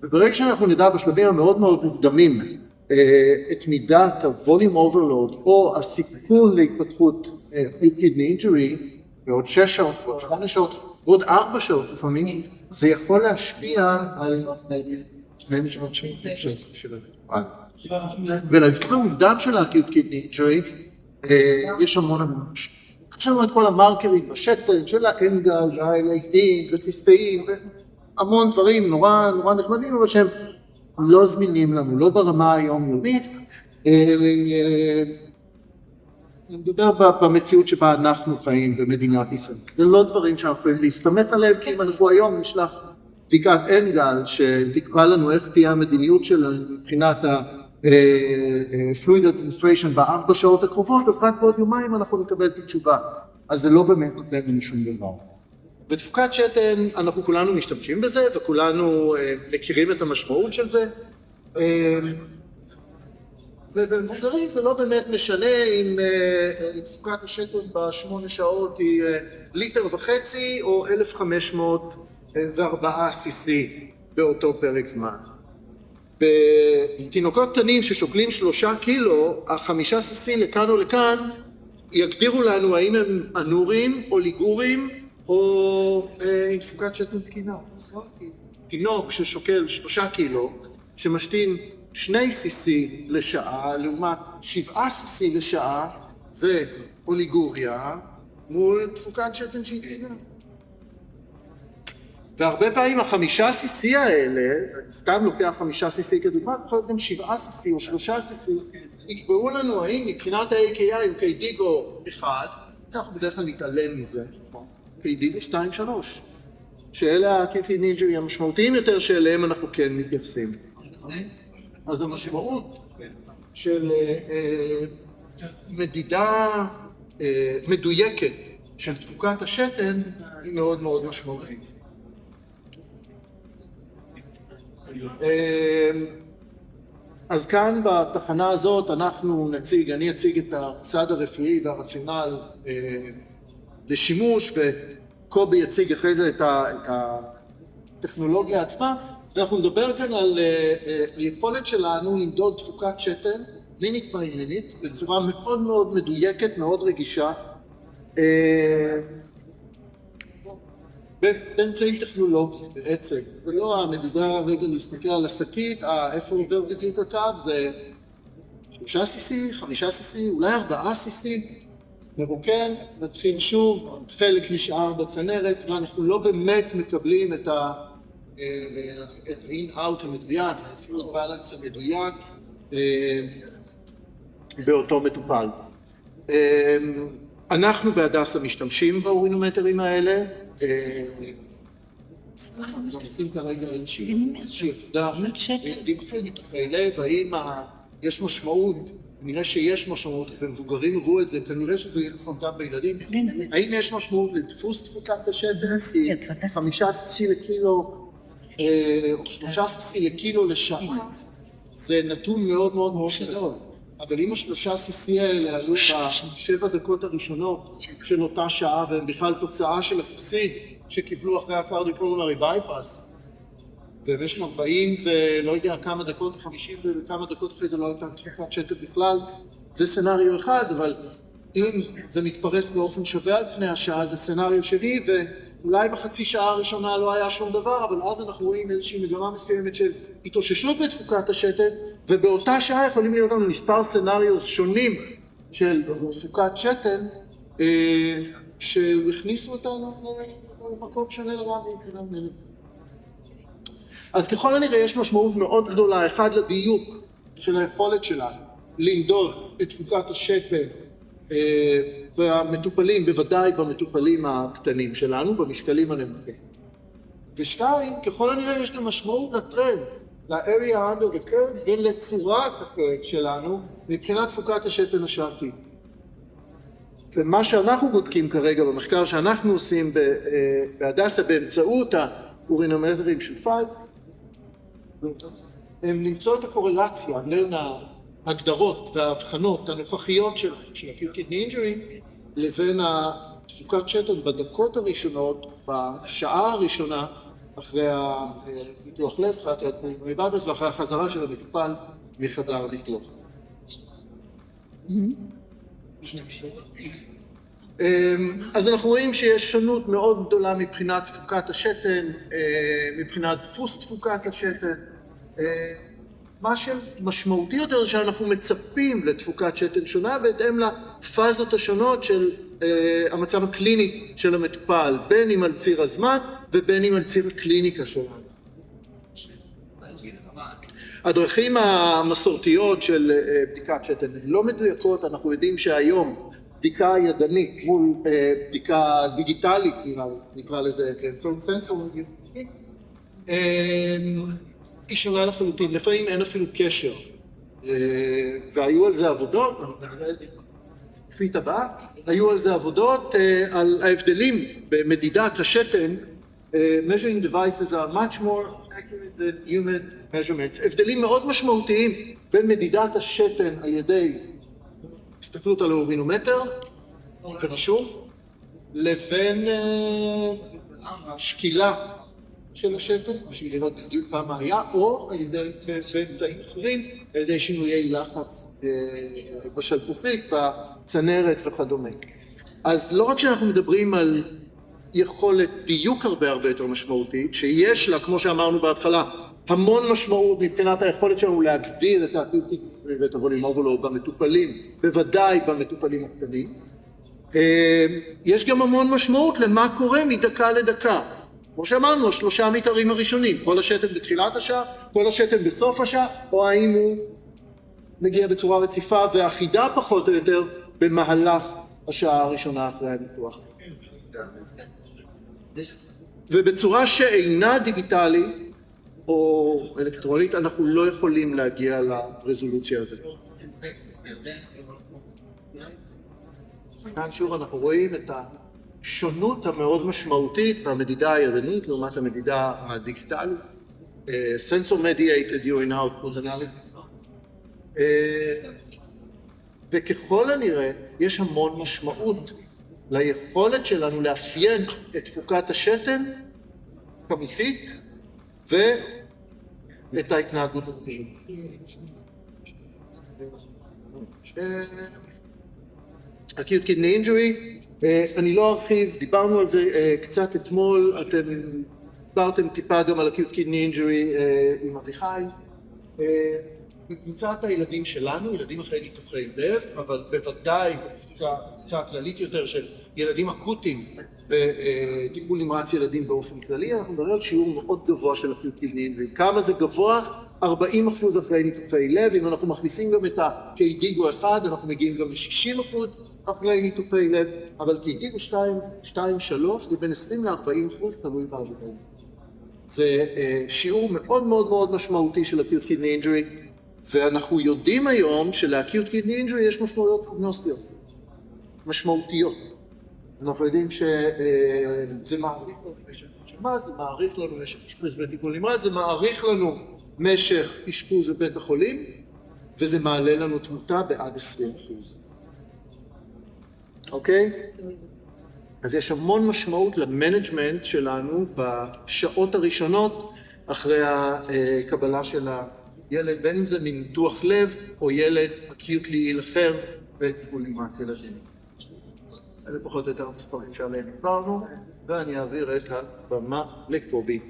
וברגע שאנחנו נדע בשלבים המאוד מאוד מוקדמים את מידת ה-volume overload או הסיכון להתפתחות kidney injury בעוד 6 שעות, בעוד 8 שעות, בעוד 4 שעות לפעמים, זה יכול להשפיע על management של המטופל. ולאבחון המוקדם של ה-acute kidney injury יש המון משהו. יש לנו את כל המרקרים בשתן של האנגל והאילייטים וציסטאים והמון דברים נורא נחמדים, אבל שהם לא זמינים לנו, לא ברמה היומיומית. אני מדבר במציאות שבה אנחנו חיים במדינת ישראל. זה לא דברים שאנחנו יכולים להסתמך עליהם, כי אם אנחנו היום נשלח בדיקת אנגל שתקבע לנו איך תהיה המדיניות שלנו מבחינת fluid administration ב4 שעות הקרובות, אז רק בעוד יומיים אנחנו נקבל את התשובה. אז זה לא באמת נותן לנו שום דבר. בתפוקת שתן אנחנו כולנו משתמשים בזה, וכולנו מכירים את המשמעות של זה. ובמבוגרים זה לא באמת משנה אם תפוקת השתן ב8 שעות היא 1.5 ליטר או 1,504 cc באותו פרק זמן. בתינוקות קטנים ששוקלים 3 קילו, ה5 cc לכאן או לכאן יגדירו לנו האם הם אנורים או ליגורים או תפוקת שתן תקינה. תינוק ששוקל 3 קילו שמשתין 2 cc לשעה לעומת 7 cc לשעה, זה אוליגוריה מול תפוקת שתן שהיא תקינה. והרבה פעמים ה5 cc האלה, סתם לוקח 5 cc כדוגמה, זה יכול להיות גם 7 cc או 3 cc, יקבעו לנו האם מבחינת ה-AKI הוא KDIGO 1, אנחנו בדרך כלל נתעלם מזה, KDIGO 2, 3, שאלה ה-kidney injury המשמעותיים יותר שאליהם אנחנו כן מתייחסים. אז המשמעות של מדידה מדויקת של תפוקת השתן היא מאוד מאוד משמעותית. אז כאן בתחנה הזאת אני אציג את הצד הרפואי והרציונל לשימוש, וקובי יציג אחרי זה את הטכנולוגיה עצמה. אנחנו נדבר כאן על היכולת שלנו למדוד תפוקת שתן קלינית בעניינית בצורה מאוד מאוד מדויקת, מאוד רגישה, באמצעים טכנולוגיים בעצם, ולא המדידה רגע להסתכל על השקית, איפה עובר בדיוק הקו, זה 3 cc, 5 cc, אולי 4 cc, מרוקן, נתחיל שוב, חלק נשאר בצנרת, ואנחנו לא באמת מקבלים את ה-in-out המדויק, ה-fluid balance המדויק באותו מטופל. אנחנו בהדסה משתמשים באורינומטרים האלה, אנחנו עושים כרגע איזושהי עבודה דיפרנציאלית כאלה, והאם יש משמעות, נראה שיש משמעות, במבוגרים הראו את זה, כנראה שזה יחסון גם בילדים, האם יש משמעות לדפוס תפוקת השתן, 5 cc לקילו, או 3 cc לקילו לשעה, זה נתון מאוד מאוד מאוד גדול. אבל אם ה3 cc האלה עלו ב7 דקות הראשונות של אותה שעה, והם בכלל תוצאה של הפוסיד שקיבלו אחרי הקרדיופולמונרי בייפאס, ובמשך 40 ולא יודע כמה דקות, 50 וכמה דקות אחרי זה לא הייתה תפוקת שתן בכלל, זה סנריו אחד, אבל אם זה מתפרס באופן שווה על פני השעה, זה סנריו שני, ואולי בחצי שעה הראשונה לא היה שום דבר, אבל אז אנחנו רואים איזושהי מגמה מסוימת של התאוששות בתפוקת השתן, ובאותה שעה יכולים להיות לנו מספר סנריוז שונים של תפוקת שתן, שהכניסו אותנו למקום שונה לגמרי. אז ככל הנראה יש משמעות מאוד גדולה, אחד לדיוק של היכולת שלנו למדוד את תפוקת השתן במטופלים, בוודאי במטופלים הקטנים שלנו, במשקלים הנמוכים. ושתיים, ככל הנראה יש גם משמעות לטרנד, ל-area under the curve ולצורת הפרק שלנו מבחינת תפוקת השתן השעתית. ומה שאנחנו בודקים כרגע במחקר שאנחנו עושים בהדסה באמצעות האורינומטרים של פייז, הם למצוא את הקורלציה בין ההגדרות וההבחנות הנוכחיות של acute kidney injury לבין התפוקת שתן בדקות הראשונות, בשעה הראשונה, אחרי הניתוח לב, אחרי הניתוח ואחרי החזרה של המטופל מחדר הניתוח. אז אנחנו רואים שיש שונות מאוד גדולה מבחינת תפוקת השתן, מבחינת דפוס תפוקת השתן. מה שמשמעותי יותר זה שאנחנו מצפים לתפוקת שתן שונה בהתאם לפאזות השונות של המצב הקליני של המטופל, בין אם על ציר הזמן ובין אם על ציר הקליניקה שלנו. הדרכים המסורתיות של בדיקת שתן הן לא מדויקות. אנחנו יודעים שהיום בדיקה ידנית מול בדיקה דיגיטלית, נקרא לזה סנסור, היא שונה לחלוטין, לפעמים אין אפילו קשר. והיו על זה עבודות, כפית הבאה, היו על זה עבודות על ההבדלים במדידת השתן. Measuring devices are much more accurate than human measurements. הבדלים מאוד משמעותיים בין מדידת השתן על ידי הסתכלות על האורינומטר, כנשור, לבין שקילה של השתן, בשביל לראות בדיוק כמה היה, או על ידי באמצעים אחרים, על ידי שינויי לחץ בשלפוחית, בצנרת וכדומה. אז לא רק שאנחנו מדברים על יכולת דיוק הרבה יותר משמעותית, שיש לה, כמו שאמרנו בהתחלה, המון משמעות מבחינת היכולת שלנו להגדיר את האקיוטיות ואת הווליום אוברלוד במטופלים, בוודאי במטופלים הקטנים. יש גם המון משמעות למה קורה מדקה לדקה. כמו שאמרנו, 3 מתארים הראשונים, כל השתן בתחילת השעה, כל השתן בסוף השעה, או האם הוא מגיע בצורה רציפה ואחידה פחות או יותר במהלך השעה הראשונה אחרי הניתוח. ובצורה שאינה דיגיטלית או אלקטרונית, אנחנו לא יכולים להגיע לרזולוציה הזאת. כאן שוב אנחנו רואים את השונות המאוד משמעותית במדידה הידנית לעומת המדידה הדיגיטלית. Sensor mediated urine output analysis. וככל הנראה יש המון משמעות ליכולת שלנו לאפיין את תפוקת השתן כמותית ואת ההתנהגות הפיזית. acute kidney injury, אני לא ארחיב, דיברנו על זה קצת אתמול, אתם דיברתם טיפה גם על acute kidney injury עם אביחי. בקבוצת הילדים שלנו, ילדים אחרי ניתוחי לב, אבל בוודאי בקבוצה כללית יותר של ילדים אקוטיים בטיפול נמרץ ילדים באופן כללי, אנחנו מדברים על שיעור מאוד גבוה של acute kidney injury. כמה זה גבוה? 40% אחרי ניתוחי לב. אם אנחנו מכניסים גם את ה-KDIGO 1, אנחנו מגיעים גם ל-60% אחרי ניתוחי לב, אבל KDIGO 2-3 זה בין 20-40%, תלוי בעבודה. זה שיעור מאוד מאוד מאוד משמעותי של acute kidney injury, ואנחנו יודעים היום של-acute kidney injury יש משמעויות פרוגנוסטיות, משמעותיות. אנחנו יודעים שזה מעריך לנו משך נשימה, זה מעריך לנו משך אשפוז בטיפול נמרץ, זה מעריך לנו משך אשפוז בבית החולים, וזה מעלה לנו תמותה בעד 20%. אוקיי? אז יש המון משמעות למנג'מנט שלנו בשעות הראשונות אחרי הקבלה של הילד, בין אם זה מניתוח לב או ילד אקיוטלי איל אחר בטיפול נמרץ ילדים. אלה פחות או יותר המספרים שעליהם דיברנו, ואני אעביר את הבמה לקובי.